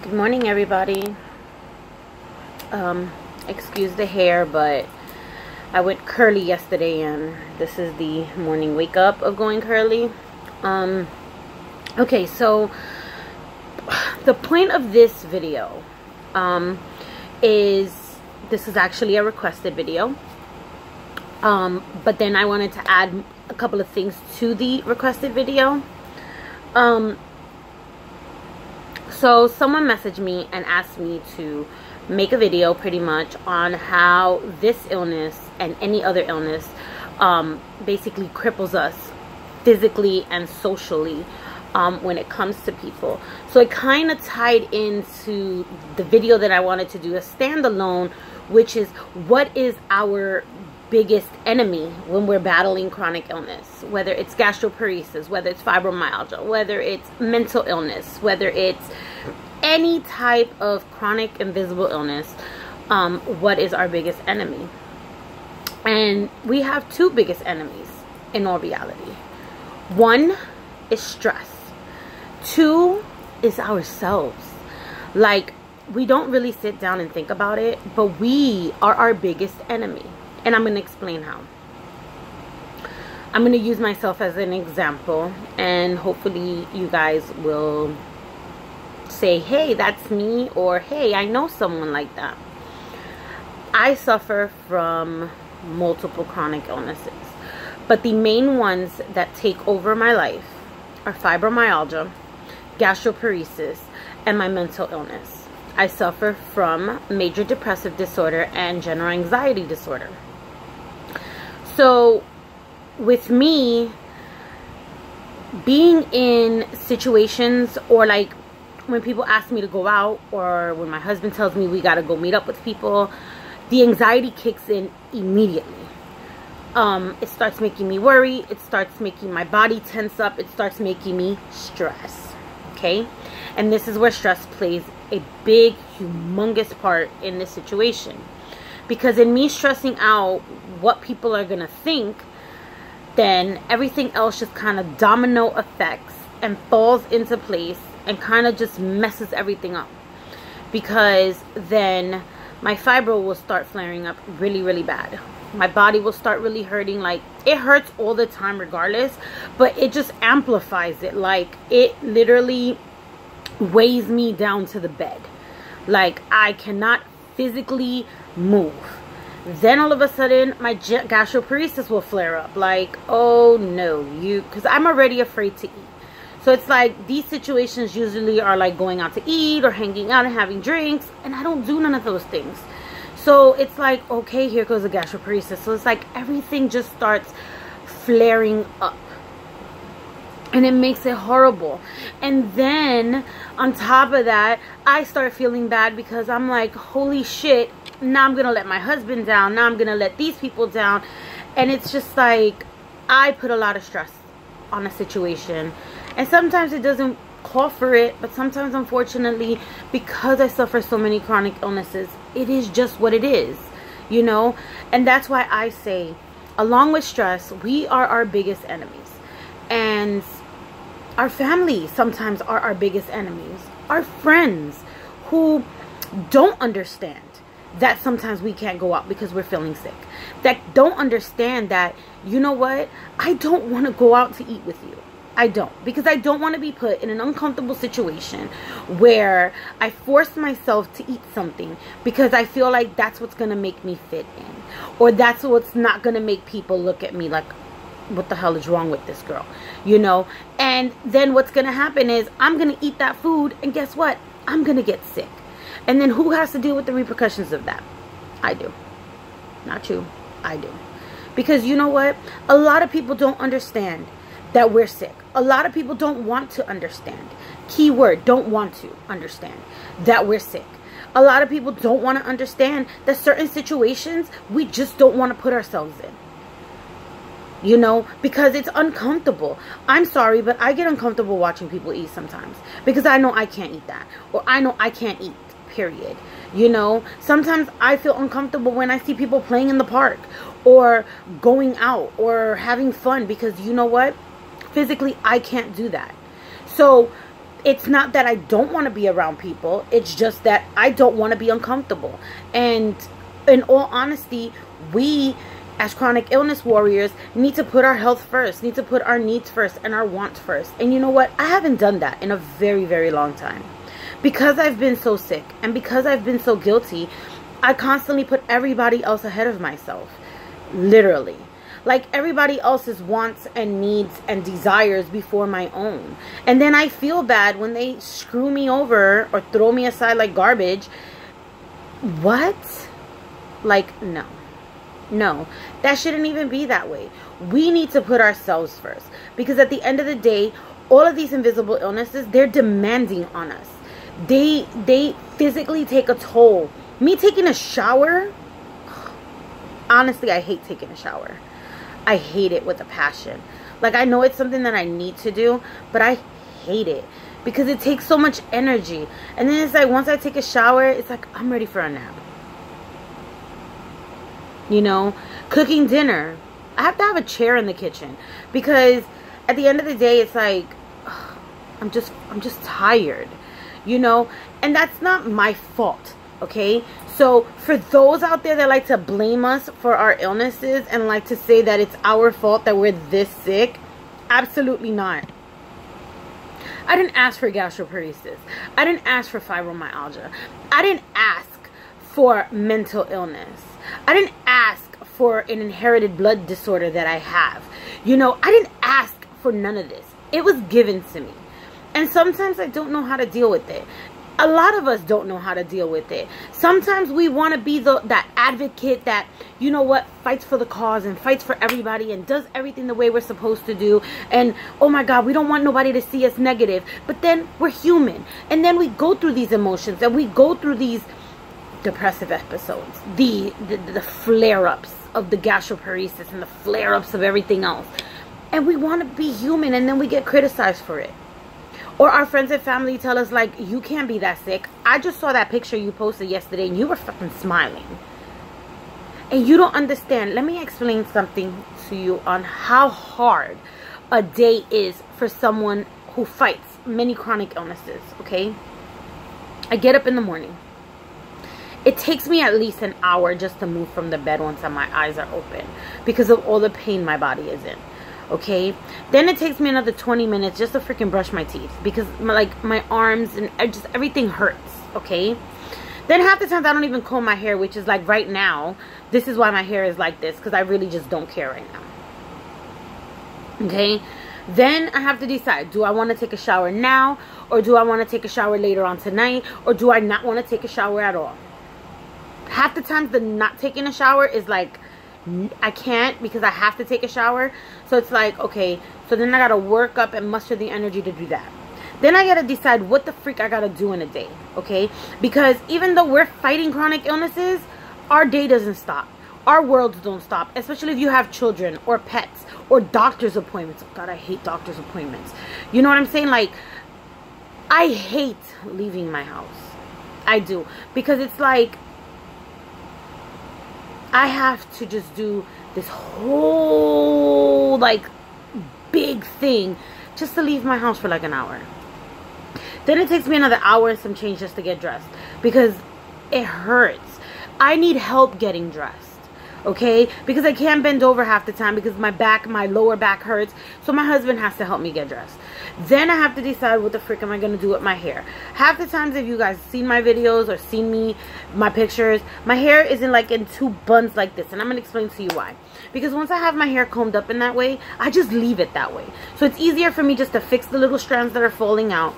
Good morning, everybody. Excuse the hair, but I went curly yesterday and this is the morning wake up of going curly. Okay, so the point of this video is this is actually a requested video, but then I wanted to add a couple of things to the requested video. So someone messaged me and asked me to make a video pretty much on how this illness and any other illness basically cripples us physically and socially when it comes to people. So it kind of tied into the video that I wanted to do, a standalone, which is what is our biggest enemy when we're battling chronic illness, whether it's gastroparesis, whether it's fibromyalgia, whether it's mental illness, whether it's any type of chronic invisible illness. What is our biggest enemy? And we have two biggest enemies in all reality. One is stress. Two is ourselves. Like, we don't really sit down and think about it, but we are our biggest enemy. And I'm going to explain how. I'm going to use myself as an example, and hopefully you guys will say, hey, that's me, or hey, I know someone like that. I suffer from multiple chronic illnesses, but the main ones that take over my life are fibromyalgia, gastroparesis, and my mental illness. I suffer from major depressive disorder and general anxiety disorder. So with me, being in situations, or like when people ask me to go out, or when my husband tells me we got to go meet up with people, the anxiety kicks in immediately. It starts making me worry. It starts making my body tense up. It starts making me stress. Okay? And this is where stress plays a big, humongous part in this situation. Because in me stressing out what people are going to think, then everything else just kind of domino effects and falls into place and kind of just messes everything up. Because then my fibro will start flaring up really, really bad. My body will start really hurting. Like, it hurts all the time regardless, but it just amplifies it. Like, it literally weighs me down to the bed. Like, I cannot physically move. Then all of a sudden my gastroparesis will flare up. Like, oh no, because I'm already afraid to eat. So it's like these situations usually are like going out to eat or hanging out and having drinks, and I don't do none of those things. So it's like, okay, here goes the gastroparesis. So it's like everything just starts flaring up, and it makes it horrible. And then on top of that, I start feeling bad because I'm like, holy shit, now I'm gonna let my husband down, now I'm gonna let these people down. And it's just like, I put a lot of stress on a situation, and sometimes it doesn't call for it, but sometimes, unfortunately, because I suffer so many chronic illnesses, it is just what it is, you know. And that's why I say, along with stress, we are our biggest enemies. And our family sometimes are our biggest enemies. Our friends who don't understand that sometimes we can't go out because we're feeling sick. That don't understand that, you know what, I don't want to go out to eat with you. I don't. Because I don't want to be put in an uncomfortable situation where I force myself to eat something because I feel like that's what's going to make me fit in. Or that's what's not going to make people look at me like, what the hell is wrong with this girl? You know? And then what's going to happen is I'm going to eat that food, and guess what? I'm going to get sick. And then who has to deal with the repercussions of that? I do. Not you. I do. Because you know what? A lot of people don't understand that we're sick. A lot of people don't want to understand. Keyword, don't want to understand that we're sick. A lot of people don't want to understand that certain situations we just don't want to put ourselves in. You know, because it's uncomfortable. I'm sorry, but I get uncomfortable watching people eat sometimes. Because I know I can't eat that. Or I know I can't eat, period. You know, sometimes I feel uncomfortable when I see people playing in the park. Or going out. Or having fun. Because you know what? Physically, I can't do that. So it's not that I don't want to be around people. It's just that I don't want to be uncomfortable. And in all honesty, we as chronic illness warriors need to put our health first, need to put our needs first and our wants first. And you know what? I haven't done that in a very, very long time. Because I've been so sick and because I've been so guilty, I constantly put everybody else ahead of myself. Literally. Like everybody else's wants and needs and desires before my own. And then I feel bad when they screw me over or throw me aside like garbage. What? Like, no. No. That shouldn't even be that way. We need to put ourselves first. Because at the end of the day, all of these invisible illnesses, they're demanding on us. They physically take a toll. Me taking a shower, honestly, I hate taking a shower. I hate it with a passion. Like, I know it's something that I need to do, but I hate it because it takes so much energy. And then it's like, once I take a shower, it's like, I'm ready for a nap. You know, cooking dinner. I have to have a chair in the kitchen because at the end of the day, it's like, ugh, I'm just tired, you know, and that's not my fault. Okay, so for those out there that like to blame us for our illnesses and like to say that it's our fault that we're this sick, absolutely not. I didn't ask for gastroparesis. I didn't ask for fibromyalgia. I didn't ask for mental illness. I didn't ask for an inherited blood disorder that I have. You know, I didn't ask for none of this. It was given to me. And sometimes I don't know how to deal with it. A lot of us don't know how to deal with it. Sometimes we want to be that advocate that, you know what, fights for the cause and fights for everybody and does everything the way we're supposed to do. And, oh my God, we don't want nobody to see us negative. But then we're human. And then we go through these emotions and we go through these depressive episodes. The flare-ups of the gastroparesis and the flare-ups of everything else. And we want to be human and then we get criticized for it. Or our friends and family tell us, like, you can't be that sick. I just saw that picture you posted yesterday and you were fucking smiling. And you don't understand. Let me explain something to you on how hard a day is for someone who fights many chronic illnesses, okay? I get up in the morning. It takes me at least an hour just to move from the bed once my eyes are open because of all the pain my body is in. Okay, then it takes me another 20 minutes just to freaking brush my teeth because my arms and just everything hurts. Okay, then half the times I don't even comb my hair, which is like right now. This is why my hair is like this, because I really just don't care right now. Okay, then I have to decide, do I want to take a shower now, or do I want to take a shower later on tonight, or do I not want to take a shower at all? Half the times the not taking a shower is like, I can't because I have to take a shower. So it's like, okay, so then I gotta work up and muster the energy to do that. Then I gotta decide what the freak I gotta do in a day, okay? Because even though we're fighting chronic illnesses, our day doesn't stop. Our worlds don't stop, especially if you have children or pets or doctor's appointments. Oh God, I hate doctor's appointments. You know what I'm saying? Like, I hate leaving my house. I do. Because it's like, I have to just do this whole, like, big thing just to leave my house for like an hour. Then it takes me another hour and some change just to get dressed because it hurts. I need help getting dressed. Okay, because I can't bend over half the time because my lower back hurts. So my husband has to help me get dressed. Then I have to decide what the frick am I going to do with my hair. Half the times, if you guys seen my videos or seen my pictures, my hair isn't like in two buns like this. And I'm going to explain to you why. Because once I have my hair combed up in that way, I just leave it that way. So it's easier for me just to fix the little strands that are falling out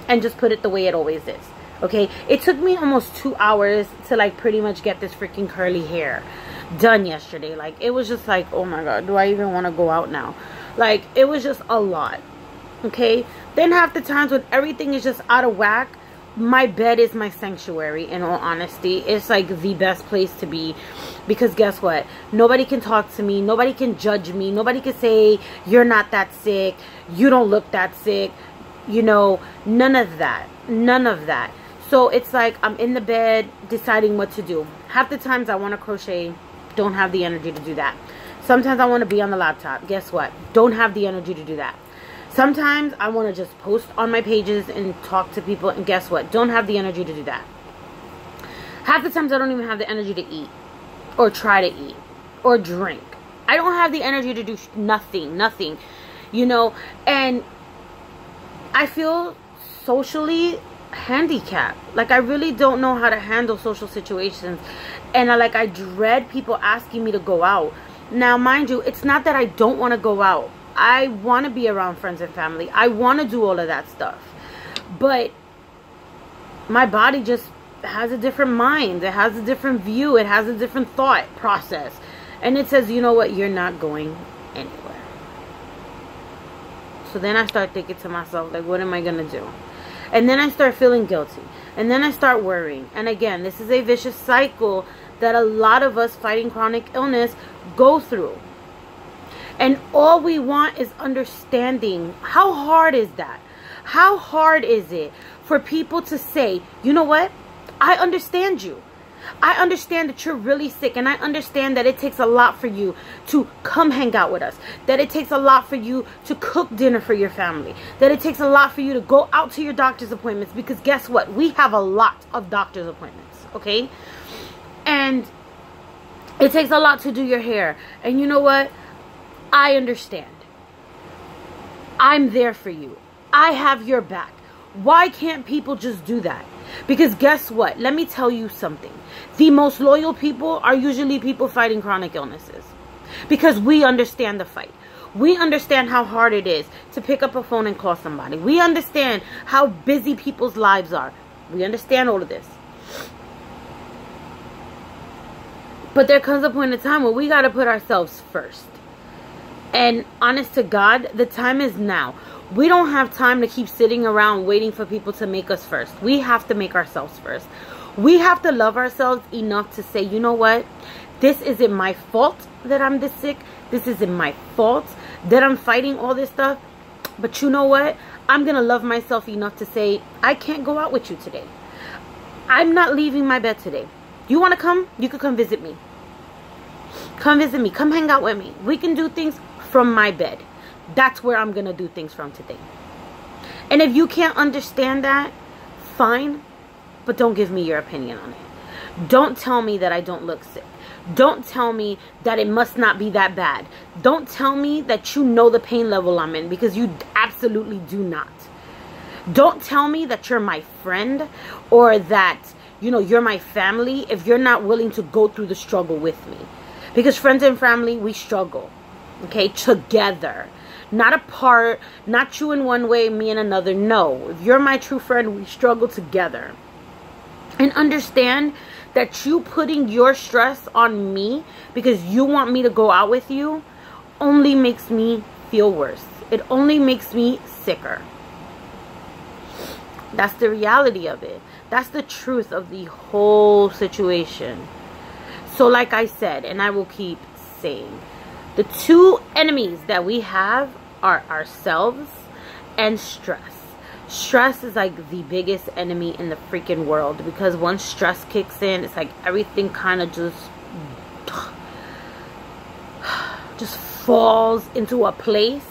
and just put it the way it always is. Okay, it took me almost 2 hours to like pretty much get this freaking curly hair done yesterday. Like, it was just like, oh my God, do I even want to go out now? Like, it was just a lot. Okay, then half the times when everything is just out of whack, my bed is my sanctuary. In all honesty, it's like the best place to be, because guess what, nobody can talk to me, nobody can judge me, nobody can say you're not that sick, you don't look that sick, you know, none of that. So it's like I'm in the bed deciding what to do. Half the times I want to crochet, don't have the energy to do that. Sometimes I want to be on the laptop. Guess what? Don't have the energy to do that. Sometimes I want to just post on my pages and talk to people, and guess what? Don't have the energy to do that. Half the times I don't even have the energy to eat or try to eat or drink. I don't have the energy to do nothing, you know, and I feel socially handicapped. Like, I really don't know how to handle social situations, and I dread people asking me to go out. Now, mind you, it's not that I don't want to go out. I want to be around friends and family. I want to do all of that stuff, but my body just has a different mind. It has a different view. It has a different thought process, and it says, you know what, you're not going anywhere. So then I start thinking to myself, like, what am I gonna do? And then I start feeling guilty, and then I start worrying. And again, this is a vicious cycle that a lot of us fighting chronic illness go through. And all we want is understanding. How hard is that? How hard is it for people to say, you know what, I understand you. I understand that you're really sick, and I understand that it takes a lot for you to come hang out with us, that it takes a lot for you to cook dinner for your family, that it takes a lot for you to go out to your doctor's appointments, because guess what? We have a lot of doctor's appointments, okay? And it takes a lot to do your hair. And you know what? I understand. I'm there for you. I have your back. Why can't people just do that? Because guess what? Let me tell you something. The most loyal people are usually people fighting chronic illnesses. Because we understand the fight. We understand how hard it is to pick up a phone and call somebody. We understand how busy people's lives are. We understand all of this. But there comes a point in time where we got to put ourselves first. And honest to God, the time is now. We don't have time to keep sitting around waiting for people to make us first. We have to make ourselves first. We have to love ourselves enough to say, you know what? This isn't my fault that I'm this sick. This isn't my fault that I'm fighting all this stuff. But you know what? I'm going to love myself enough to say, I can't go out with you today. I'm not leaving my bed today. You want to come? You could come visit me. Come visit me. Come hang out with me. We can do things from my bed. That's where I'm going to do things from today. And if you can't understand that, fine. But don't give me your opinion on it. Don't tell me that I don't look sick. Don't tell me that it must not be that bad. Don't tell me that you know the pain level I'm in, because you absolutely do not. Don't tell me that you're my friend or that, you know, you're my family if you're not willing to go through the struggle with me. Because friends and family, we struggle. Okay, together. Not apart, not you in one way, me in another. No, if you're my true friend, we struggle together. And understand that you putting your stress on me because you want me to go out with you only makes me feel worse. It only makes me sicker. That's the reality of it. That's the truth of the whole situation. So like I said, and I will keep saying, the two enemies that we have are ourselves and stress. Stress is like the biggest enemy in the freaking world, because once stress kicks in, it's like everything kind of just falls into a place,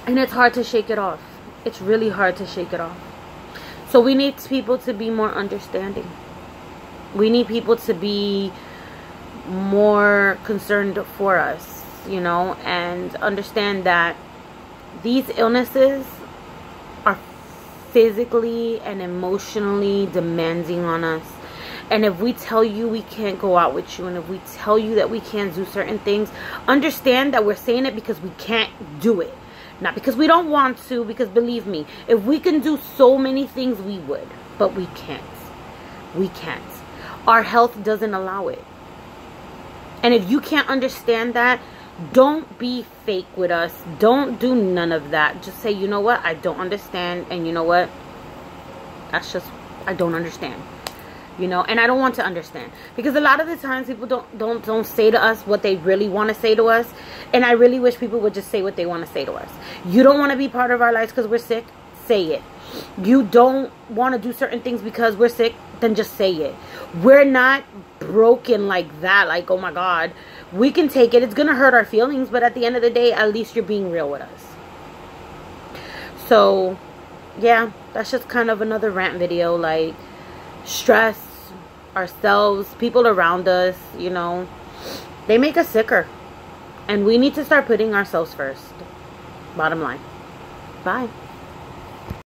and it's hard to shake it off. It's really hard to shake it off. So we need people to be more understanding. We need people to be more concerned for us, you know, and understand that these illnesses are physically and emotionally demanding on us. And if we tell you we can't go out with you, and if we tell you that we can't do certain things, understand that we're saying it because we can't do it. Not because we don't want to, because believe me, if we can do so many things, we would. But we can't. We can't. Our health doesn't allow it. And if you can't understand that, don't be fake with us. Don't do none of that. Just say, you know what? I don't understand. And you know what? That's just, I don't understand. You know, and I don't want to understand. Because a lot of the times people don't say to us what they really want to say to us. And I really wish people would just say what they want to say to us. You don't want to be part of our lives because we're sick? Say it. You don't want to do certain things because we're sick? Then just say it. We're not broken like that. Like, oh my God. We can take it. It's going to hurt our feelings. But at the end of the day, at least you're being real with us. So yeah, that's just kind of another rant video. Like, stress, ourselves, people around us, you know, they make us sicker, and we need to start putting ourselves first. Bottom line. Bye.